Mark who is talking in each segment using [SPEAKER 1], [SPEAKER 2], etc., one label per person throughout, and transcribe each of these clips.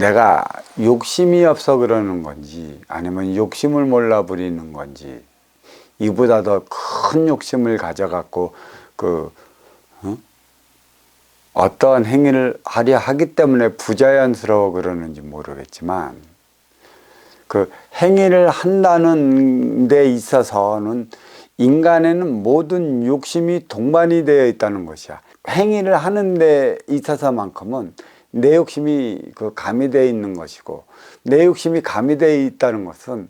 [SPEAKER 1] 내가 욕심이 없어 그러는 건지 아니면 욕심을 몰라 부리는 건지 이보다 더 큰 욕심을 가져갖고 어떠한 행위를 하려 하기 때문에 부자연스러워 그러는지 모르겠지만 그 행위를 한다는 데 있어서는 인간에는 모든 욕심이 동반이 되어 있다는 것이야. 행위를 하는 데 있어서만큼은 내 욕심이 가미되어 있는 것이고, 내 욕심이 가미되어 있다는 것은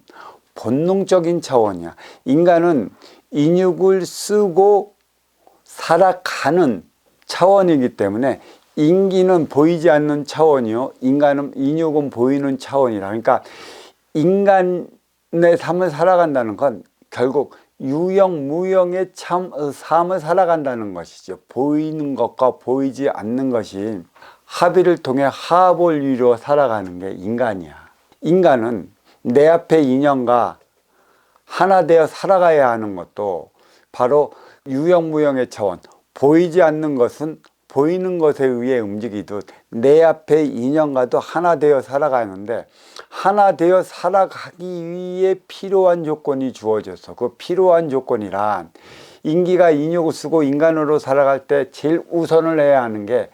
[SPEAKER 1] 본능적인 차원이야. 인간은 인육을 쓰고 살아가는 차원이기 때문에 인기는 보이지 않는 차원이요, 인육은 보이는 차원이라. 그러니까 인간의 삶을 살아간다는 건 결국 유형 무형의 삶을 살아간다는 것이죠. 보이는 것과 보이지 않는 것이 합의를 통해 화합을 이루어 살아가는 게 인간이야. 인간은 내 앞의 인연과 하나 되어 살아가야 하는 것도 바로 유형 무형의 차원, 보이지 않는 것은 보이는 것에 의해 움직이듯 내 앞의 인연과도 하나 되어 살아가는데, 하나 되어 살아가기 위해 필요한 조건이 주어져서 그 필요한 조건이란, 인기가 인육을 쓰고 인간으로 살아갈 때 제일 우선을 해야 하는 게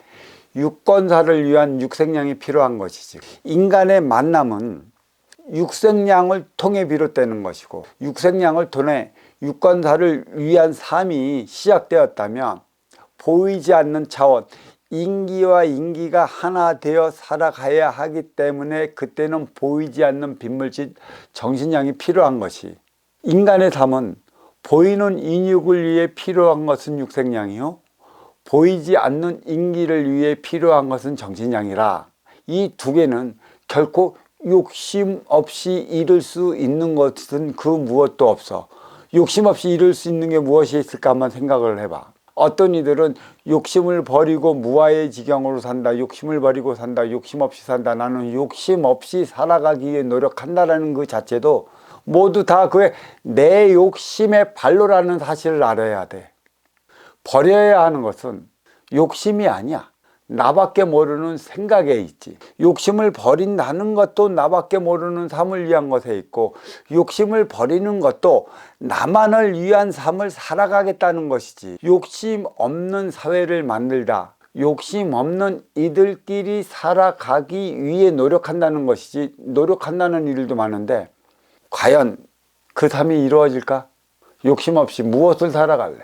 [SPEAKER 1] 육건사를 위한 육생량이 필요한 것이지. 인간의 만남은 육생량을 통해 비롯되는 것이고, 육생량을 통해 육건사를 위한 삶이 시작되었다면 보이지 않는 차원, 인기와 인기가 하나 되어 살아가야 하기 때문에 그때는 보이지 않는 빗물질 정신량이 필요한 것이, 인간의 삶은 보이는 인육을 위해 필요한 것은 육생량이요, 보이지 않는 인기를 위해 필요한 것은 정신량이라, 이 두 개는 결코 욕심 없이 이룰 수 있는 것은 그 무엇도 없어. 욕심 없이 이룰 수 있는 게 무엇이 있을까 한번 생각을 해봐. 어떤 이들은 욕심을 버리고 무아의 지경으로 산다, 욕심을 버리고 산다, 욕심 없이 산다, 나는 욕심 없이 살아가기 위해 노력한다라는 그 자체도 모두 다 그의 내 욕심의 발로라는 사실을 알아야 돼. 버려야 하는 것은 욕심이 아니야. 나밖에 모르는 생각에 있지. 욕심을 버린다는 것도 나밖에 모르는 삶을 위한 것에 있고, 욕심을 버리는 것도 나만을 위한 삶을 살아가겠다는 것이지. 욕심 없는 사회를 만들다, 욕심 없는 이들끼리 살아가기 위해 노력한다는 것이지, 노력한다는 일도 많은데 과연 그 삶이 이루어질까? 욕심 없이 무엇을 살아갈래?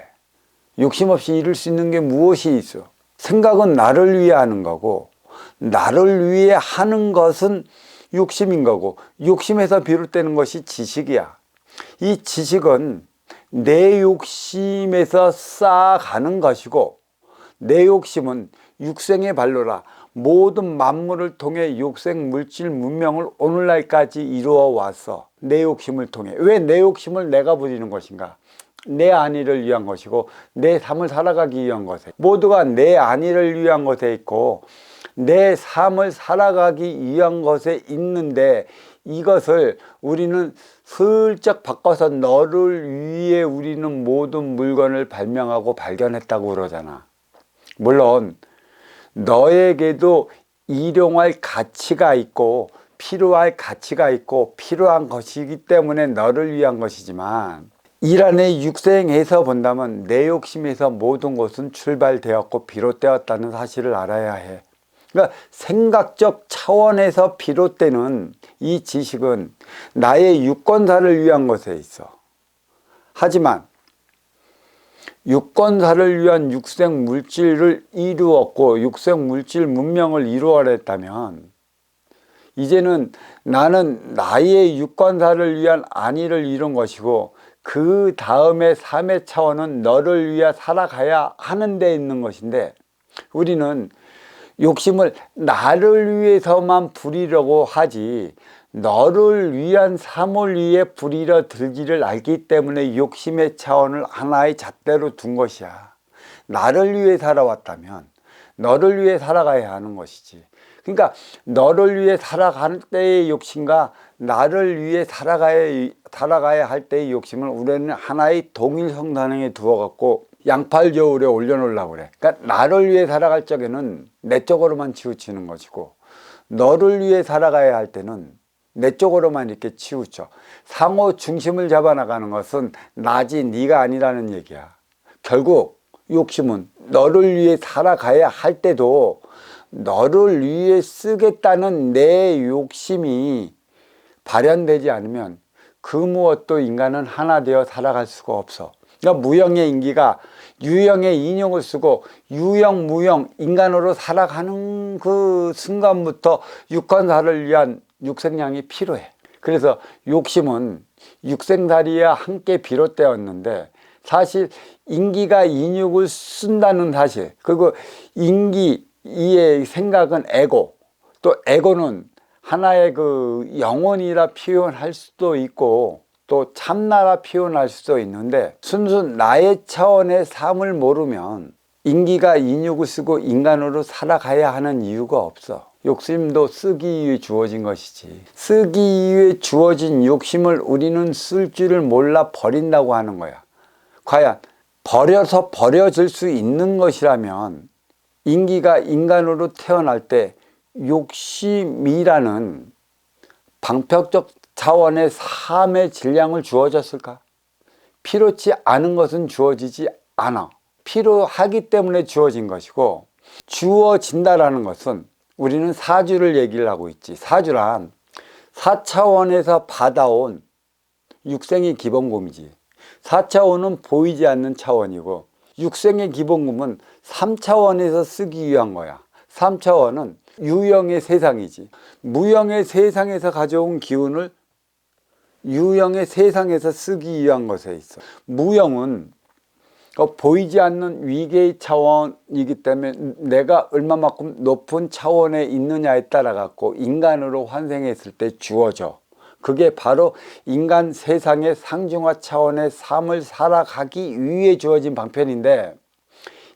[SPEAKER 1] 욕심 없이 이룰 수 있는 게 무엇이 있어? 생각은 나를 위해 하는 거고, 나를 위해 하는 것은 욕심인 거고, 욕심에서 비롯되는 것이 지식이야. 이 지식은 내 욕심에서 쌓아가는 것이고, 내 욕심은 육생의 발로라 모든 만물을 통해 육생 물질 문명을 오늘날까지 이루어 왔어. 내 욕심을 통해. 왜 내 욕심을 내가 부리는 것인가? 내 안위를 위한 것이고, 내 삶을 살아가기 위한 것에, 모두가 내 안위를 위한 것에 있고 내 삶을 살아가기 위한 것에 있는데, 이것을 우리는 슬쩍 바꿔서 너를 위해 우리는 모든 물건을 발명하고 발견했다고 그러잖아. 물론 너에게도 일용할 가치가 있고 필요할 가치가 있고 필요한 것이기 때문에 너를 위한 것이지만, 일 안에 육생에서 본다면 내 욕심에서 모든 것은 출발되었고 비롯되었다는 사실을 알아야 해. 그러니까 생각적 차원에서 비롯되는 이 지식은 나의 육건사를 위한 것에 있어. 하지만 육건사를 위한 육생 물질을 이루었고 육생 물질 문명을 이루어냈다면, 이제는 나는 나의 육건사를 위한 안위를 이룬 것이고, 그 다음에 삶의 차원은 너를 위해 살아가야 하는 데 있는 것인데, 우리는 욕심을 나를 위해서만 부리려고 하지 너를 위한 삶을 위해 부리려 들기를 알기 때문에 욕심의 차원을 하나의 잣대로 둔 것이야. 나를 위해 살아왔다면 너를 위해 살아가야 하는 것이지. 그러니까 너를 위해 살아갈 때의 욕심과 나를 위해 살아가야 할 때의 욕심을 우리는 하나의 동일 성단에 두어갖고 양팔 저울에 올려놓으려고 그래. 그러니까 나를 위해 살아갈 적에는 내 쪽으로만 치우치는 것이고, 너를 위해 살아가야 할 때는 내 쪽으로만 이렇게 치우쳐. 상호 중심을 잡아나가는 것은 나지 네가 아니라는 얘기야. 결국 욕심은 너를 위해 살아가야 할 때도 너를 위해 쓰겠다는 내 욕심이 발현되지 않으면 그 무엇도 인간은 하나 되어 살아갈 수가 없어. 그러니까 무형의 인기가 유형의 인형을 쓰고 유형 무형 인간으로 살아가는 그 순간부터 육건사를 위한 육생량이 필요해. 그래서 욕심은 육생살이와 함께 비롯되었는데 사실 인기가 인육을 쓴다는 사실, 그리고 인기 이의 생각은 에고, 또 에고는 하나의 그 영혼이라 표현할 수도 있고 또 참나라 표현할 수도 있는데, 순수 나의 차원의 삶을 모르면 인기가 인육을 쓰고 인간으로 살아가야 하는 이유가 없어. 욕심도 쓰기 위해 주어진 것이지. 쓰기 위해 주어진 욕심을 우리는 쓸 줄을 몰라 버린다고 하는 거야. 과연 버려서 버려질 수 있는 것이라면 인기가 인간으로 태어날 때 욕심이라는 방편적 차원의 삶의 질량을 주어졌을까? 필요치 않은 것은 주어지지 않아. 필요하기 때문에 주어진 것이고, 주어진다라는 것은 우리는 사주를 얘기를 하고 있지. 사주란 4차원에서 받아온 육생의 기본금이지. 4차원은 보이지 않는 차원이고, 육생의 기본금은 3차원에서 쓰기 위한 거야. 3차원은 유형의 세상이지. 무형의 세상에서 가져온 기운을 유형의 세상에서 쓰기 위한 것에 있어. 무형은 보이지 않는 위계의 차원이기 때문에 내가 얼마만큼 높은 차원에 있느냐에 따라 갖고 인간으로 환생했을 때 주어져. 그게 바로 인간 세상의 상중하 차원의 삶을 살아가기 위해 주어진 방편인데,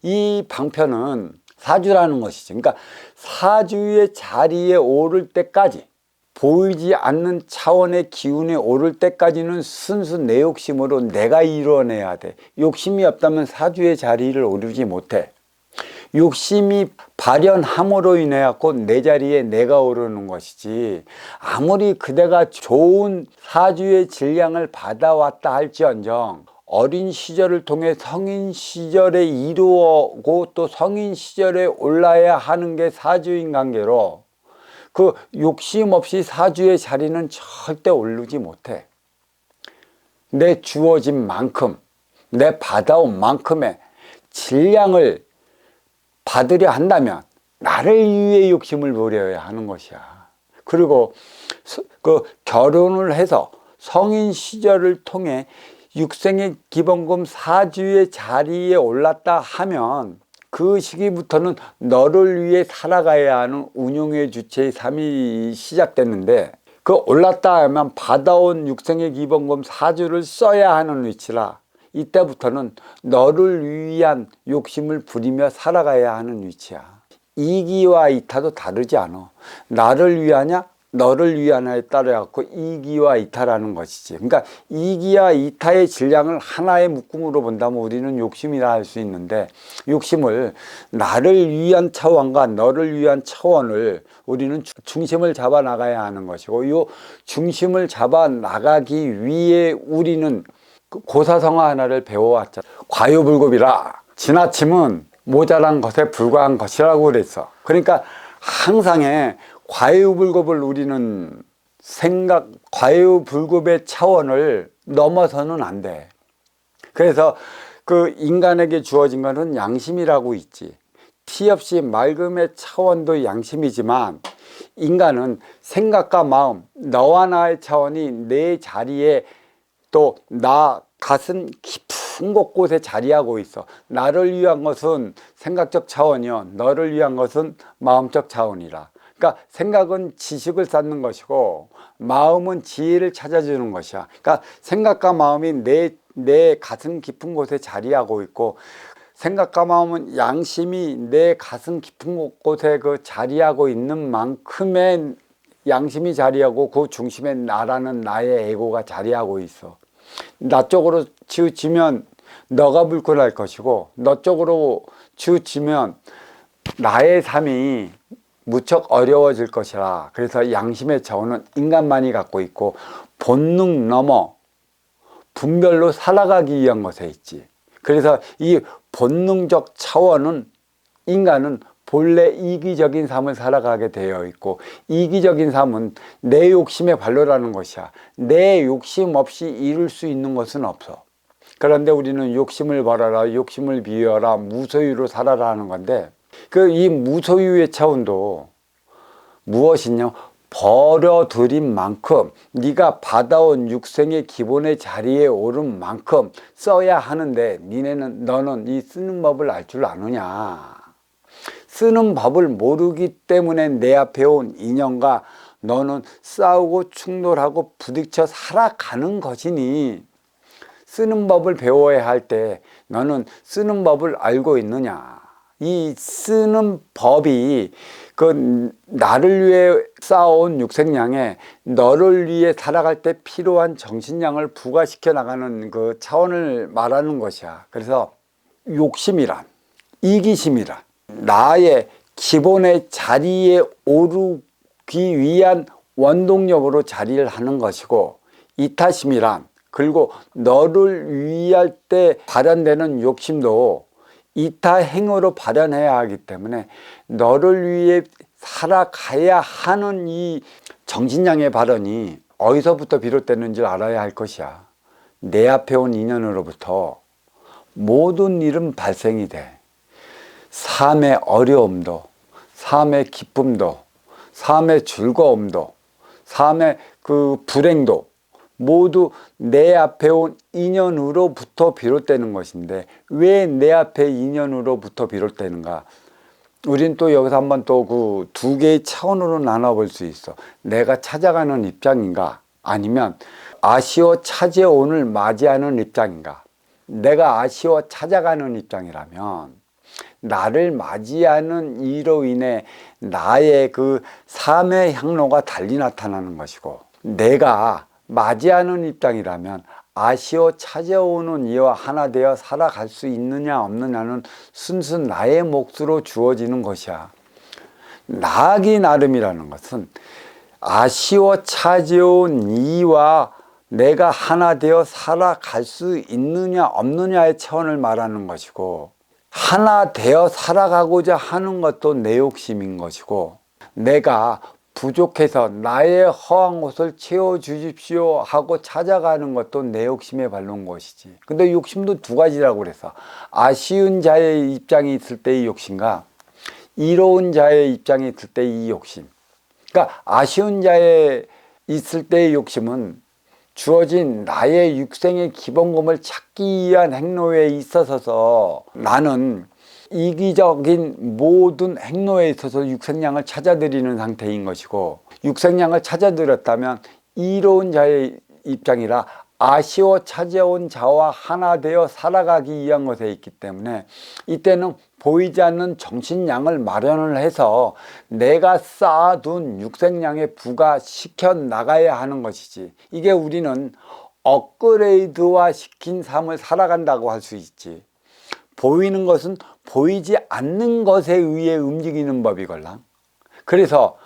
[SPEAKER 1] 이 방편은 사주라는 것이죠. 그러니까 사주의 자리에 오를 때까지, 보이지 않는 차원의 기운에 오를 때까지는 순수 내 욕심으로 내가 이루어내야 돼. 욕심이 없다면 사주의 자리를 오르지 못해. 욕심이 발현함으로 인해 갖고 내 자리에 내가 오르는 것이지, 아무리 그대가 좋은 사주의 질량을 받아왔다 할지언정 어린 시절을 통해 성인 시절에 이루어고 또 성인 시절에 올라야 하는 게 사주인 관계로 그 욕심 없이 사주의 자리는 절대 오르지 못해. 내 주어진 만큼, 내 받아온 만큼의 질량을 받으려 한다면 나를 위해 욕심을 부려야 하는 것이야. 그리고 그 결혼을 해서 성인 시절을 통해 육생의 기본금 사주의 자리에 올랐다 하면 그 시기부터는 너를 위해 살아가야 하는 운용의 주체의 삶이 시작됐는데, 그 올랐다 하면 받아온 육생의 기본금 사주를 써야 하는 위치라 이때부터는 너를 위한 욕심을 부리며 살아가야 하는 위치야. 이기와 이타도 다르지 않아. 나를 위하냐 너를 위하냐에 따라 갖고 이기와 이타라는 것이지. 그러니까 이기와 이타의 질량을 하나의 묶음으로 본다면 우리는 욕심이라 할 수 있는데, 욕심을 나를 위한 차원과 너를 위한 차원을 우리는 중심을 잡아 나가야 하는 것이고, 이 중심을 잡아 나가기 위해 우리는 고사성어 하나를 배워왔잖아. 과유불급이라. 지나침은 모자란 것에 불과한 것이라고 그랬어. 그러니까 항상의 과유불급을 우리는 과유불급의 차원을 넘어서는 안 돼. 그래서 그 인간에게 주어진 것은 양심이라고 있지. 티 없이 맑음의 차원도 양심이지만, 인간은 생각과 마음, 너와 나의 차원이 내 자리에 또 나 가슴 깊은 곳곳에 자리하고 있어. 나를 위한 것은 생각적 차원이요, 너를 위한 것은 마음적 차원이라. 그러니까 생각은 지식을 쌓는 것이고 마음은 지혜를 찾아주는 것이야. 그러니까 생각과 마음이 내 가슴 깊은 곳에 자리하고 있고, 생각과 마음은 양심이 내 가슴 깊은 곳에 그 자리하고 있는 만큼의 양심이 자리하고 그 중심에 나라는 나의 에고가 자리하고 있어. 나 쪽으로 치우치면 너가 불끈할 것이고, 너 쪽으로 치우치면 나의 삶이 무척 어려워질 것이라. 그래서 양심의 차원은 인간만이 갖고 있고 본능 넘어 분별로 살아가기 위한 것에 있지. 그래서 이 본능적 차원은 인간은 본래 이기적인 삶을 살아가게 되어 있고, 이기적인 삶은 내 욕심의 발로라는 것이야. 내 욕심 없이 이룰 수 있는 것은 없어. 그런데 우리는 욕심을 버려라, 욕심을 비워라, 무소유로 살아라 하는 건데, 이 무소유의 차원도 무엇이냐? 버려들인 만큼, 네가 받아온 육생의 기본의 자리에 오른 만큼 써야 하는데, 너는 이 쓰는 법을 알 줄 아느냐? 쓰는 법을 모르기 때문에 내 앞에 온 인연과 너는 싸우고 충돌하고 부딪혀 살아가는 것이니, 쓰는 법을 배워야 할 때 너는 쓰는 법을 알고 있느냐? 이 쓰는 법이 나를 위해 쌓아온 육생량에 너를 위해 살아갈 때 필요한 정신량을 부과시켜 나가는 그 차원을 말하는 것이야. 그래서 욕심이란, 이기심이란 나의 기본의 자리에 오르기 위한 원동력으로 자리를 하는 것이고, 이타심이란, 그리고 너를 위할 때 발현되는 욕심도 이타행으로 발현해야 하기 때문에 너를 위해 살아가야 하는 이 정신량의 발현이 어디서부터 비롯되는지 알아야 할 것이야. 내 앞에 온 인연으로부터 모든 일은 발생이 돼. 삶의 어려움도, 삶의 기쁨도, 삶의 즐거움도, 삶의 불행도 모두 내 앞에 온 인연으로부터 비롯되는 것인데, 왜 내 앞에 인연으로부터 비롯되는가? 우린 또 여기서 한번 또 두 개의 차원으로 나눠볼 수 있어. 내가 찾아가는 입장인가? 아니면 아쉬워 찾아온을 맞이하는 입장인가? 내가 아쉬워 찾아가는 입장이라면 나를 맞이하는 이로 인해 나의 삶의 향로가 달리 나타나는 것이고, 내가 맞이하는 입장이라면 아쉬워 찾아오는 이와 하나 되어 살아갈 수 있느냐 없느냐는 순수 나의 몫으로 주어지는 것이야. 나기 나름이라는 것은 아쉬워 찾아온 이와 내가 하나 되어 살아갈 수 있느냐 없느냐의 차원을 말하는 것이고, 하나 되어 살아가고자 하는 것도 내 욕심인 것이고, 내가 부족해서 나의 허한 곳을 채워주십시오 하고 찾아가는 것도 내 욕심에 발른 것이지. 근데 욕심도 두 가지라고 그래서, 아쉬운 자의 입장이 있을 때의 욕심과 이로운 자의 입장이 있을 때의 욕심. 그러니까 아쉬운 자에 있을 때의 욕심은 주어진 나의 육생의 기본금을 찾기 위한 행로에 있어서 나는 이기적인 모든 행로에 있어서 육생량을 찾아들이는 상태인 것이고, 육생량을 찾아들였다면 이로운 자의 입장이라 아쉬워 찾아온 자와 하나 되어 살아가기 위한 것에 있기 때문에, 이때는 보이지 않는 정신량을 마련을 해서 내가 쌓아둔 육생량에 부과시켜 나가야 하는 것이지. 이게 우리는 업그레이드화 시킨 삶을 살아간다고 할 수 있지. 보이는 것은 보이지 않는 것에 의해 움직이는 법이걸랑. 그래서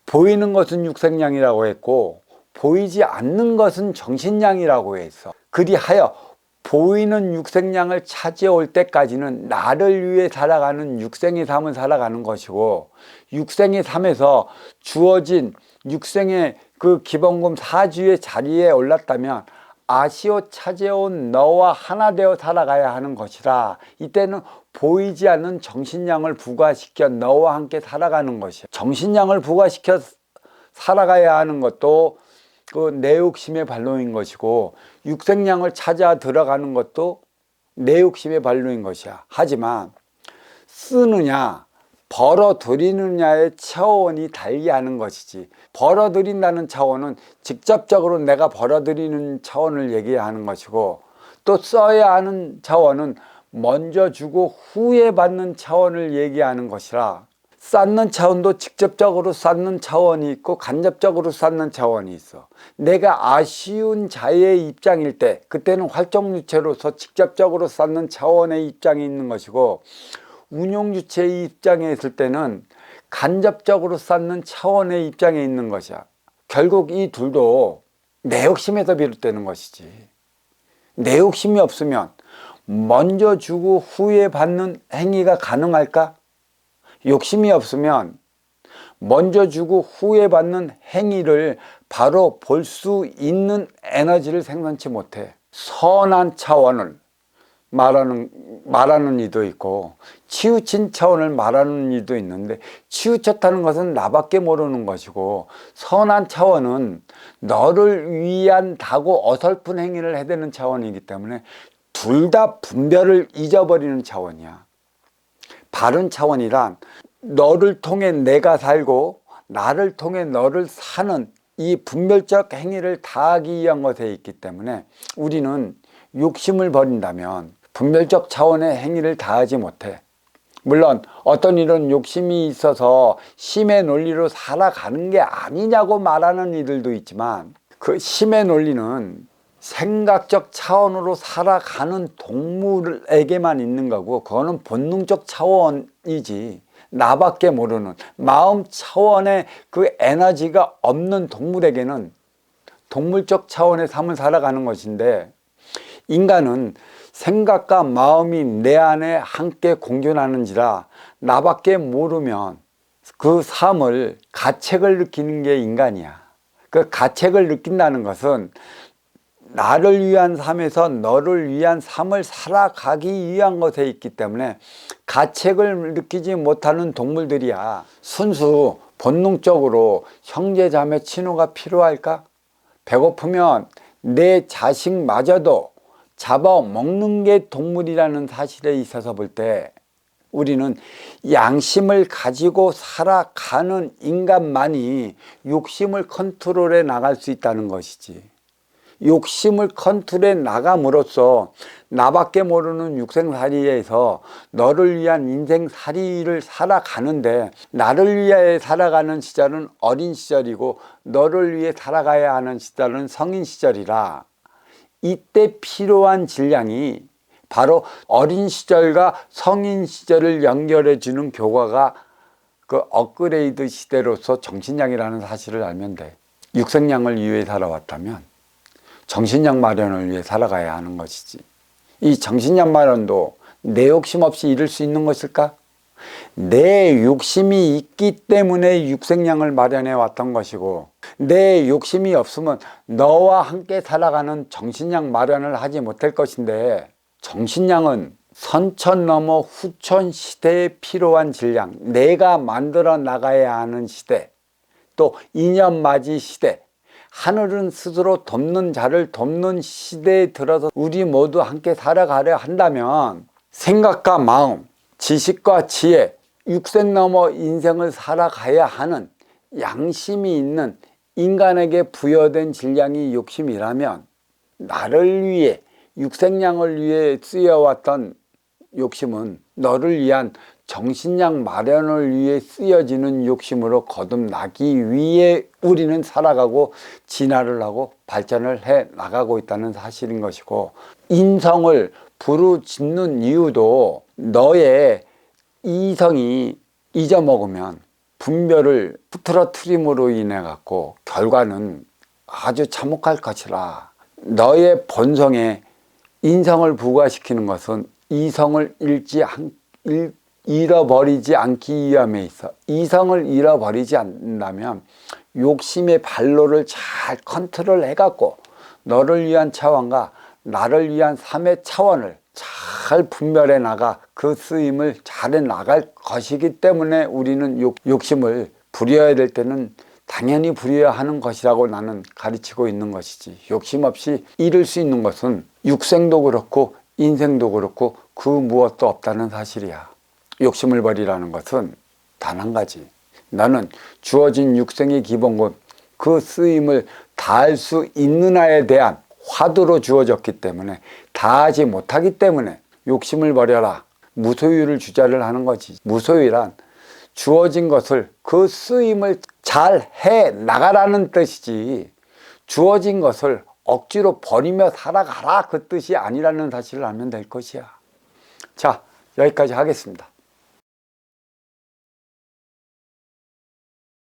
[SPEAKER 1] 보이는 것은 육생량이라고 했고 보이지 않는 것은 정신량이라고 했어. 그리하여 보이는 육생량을 찾아올 때까지는 나를 위해 살아가는 육생의 삶을 살아가는 것이고, 육생의 삶에서 주어진 육생의 기본금 사주의 자리에 올랐다면 아쉬워 찾아온 너와 하나 되어 살아가야 하는 것이라, 이때는 보이지 않는 정신량을 부과시켜 너와 함께 살아가는 것이야. 정신량을 부과시켜 살아가야 하는 것도 내 욕심의 발로인 것이고, 육생량을 찾아 들어가는 것도 내 욕심의 발로인 것이야. 하지만 쓰느냐 벌어들이느냐의 차원이 달리하는 것이지. 벌어들인다는 차원은 직접적으로 내가 벌어들이는 차원을 얘기하는 것이고, 또 써야 하는 차원은 먼저 주고 후에 받는 차원을 얘기하는 것이라, 쌓는 차원도 직접적으로 쌓는 차원이 있고 간접적으로 쌓는 차원이 있어. 내가 아쉬운 자의 입장일 때 그때는 활동주체로서 직접적으로 쌓는 차원의 입장이 있는 것이고, 운용주체의 입장에 있을 때는 간접적으로 쌓는 차원의 입장에 있는 것이야. 결국 이 둘도 내 욕심에서 비롯되는 것이지. 내 욕심이 없으면 먼저 주고 후에 받는 행위가 가능할까? 욕심이 없으면 먼저 주고 후에 받는 행위를 바로 볼 수 있는 에너지를 생산치 못해. 선한 차원을 말하는 이도 있고 치우친 차원을 말하는 이도 있는데, 치우쳤다는 것은 나밖에 모르는 것이고, 선한 차원은 너를 위한다고 어설픈 행위를 해대는 차원이기 때문에 둘 다 분별을 잊어버리는 차원이야. 바른 차원이란 너를 통해 내가 살고 나를 통해 너를 사는 이 분별적 행위를 다하기 위한 것에 있기 때문에, 우리는 욕심을 버린다면 분별적 차원의 행위를 다하지 못해. 물론 어떤 일은 욕심이 있어서 심의 논리로 살아가는 게 아니냐고 말하는 이들도 있지만, 그 심의 논리는 생각적 차원으로 살아가는 동물에게만 있는 거고, 그거는 본능적 차원이지 나밖에 모르는 마음 차원의 그 에너지가 없는 동물에게는 동물적 차원의 삶을 살아가는 것인데, 인간은 생각과 마음이 내 안에 함께 공존하는지라 나밖에 모르면 그 삶을 가책을 느끼는 게 인간이야. 그 가책을 느낀다는 것은 나를 위한 삶에서 너를 위한 삶을 살아가기 위한 것에 있기 때문에 가책을 느끼지 못하는 동물들이야. 순수 본능적으로 형제자매 친구가 필요할까? 배고프면 내 자식마저도 잡아먹는 게 동물이라는 사실에 있어서 볼 때, 우리는 양심을 가지고 살아가는 인간만이 욕심을 컨트롤해 나갈 수 있다는 것이지. 욕심을 컨트롤해 나감으로써 나밖에 모르는 육생살이에서 너를 위한 인생살이를 살아가는데, 나를 위해 살아가는 시절은 어린 시절이고 너를 위해 살아가야 하는 시절은 성인 시절이라, 이때 필요한 질량이 바로 어린 시절과 성인 시절을 연결해 주는 교과가 그 업그레이드 시대로서 정신량이라는 사실을 알면 돼. 육생량을 위해 살아왔다면 정신량 마련을 위해 살아가야 하는 것이지. 이 정신량 마련도 내 욕심 없이 이룰 수 있는 것일까? 내 욕심이 있기 때문에 육생량을 마련해 왔던 것이고, 내 욕심이 없으면 너와 함께 살아가는 정신량 마련을 하지 못할 것인데, 정신량은 선천 넘어 후천 시대에 필요한 질량, 내가 만들어 나가야 하는 시대, 또 인연맞이 시대, 하늘은 스스로 돕는 자를 돕는 시대에 들어서 우리 모두 함께 살아가려 한다면, 생각과 마음, 지식과 지혜, 육생 넘어 인생을 살아가야 하는 양심이 있는 인간에게 부여된 질량이 욕심이라면, 나를 위해 육생량을 위해 쓰여왔던 욕심은 너를 위한 정신량 마련을 위해 쓰여지는 욕심으로 거듭나기 위해 우리는 살아가고 진화를 하고 발전을 해 나가고 있다는 사실인 것이고, 인성을 부르짖는 이유도 너의 이성이 잊어먹으면 분별을 흐트러트림으로 인해 갖고 결과는 아주 참혹할 것이라, 너의 본성에 인성을 부과시키는 것은 이성을 잃어버리지 않기 위함에 있어. 이성을 잃어버리지 않는다면 욕심의 발로를 잘 컨트롤 해갖고 너를 위한 차원과 나를 위한 삶의 차원을 잘 분별해 나가 그 쓰임을 잘해 나갈 것이기 때문에, 우리는 욕심을 부려야 될 때는 당연히 부려야 하는 것이라고 나는 가르치고 있는 것이지. 욕심 없이 이룰 수 있는 것은 육생도 그렇고 인생도 그렇고 그 무엇도 없다는 사실이야. 욕심을 버리라는 것은 단 한 가지, 너는 주어진 육생의 기본권, 그 쓰임을 다할 수 있느냐에 대한 화두로 주어졌기 때문에, 다하지 못하기 때문에 욕심을 버려라, 무소유를 주자를 하는 거지. 무소유란 주어진 것을 그 쓰임을 잘 해 나가라는 뜻이지, 주어진 것을 억지로 버리며 살아가라 그 뜻이 아니라는 사실을 알면 될 것이야. 자, 여기까지 하겠습니다.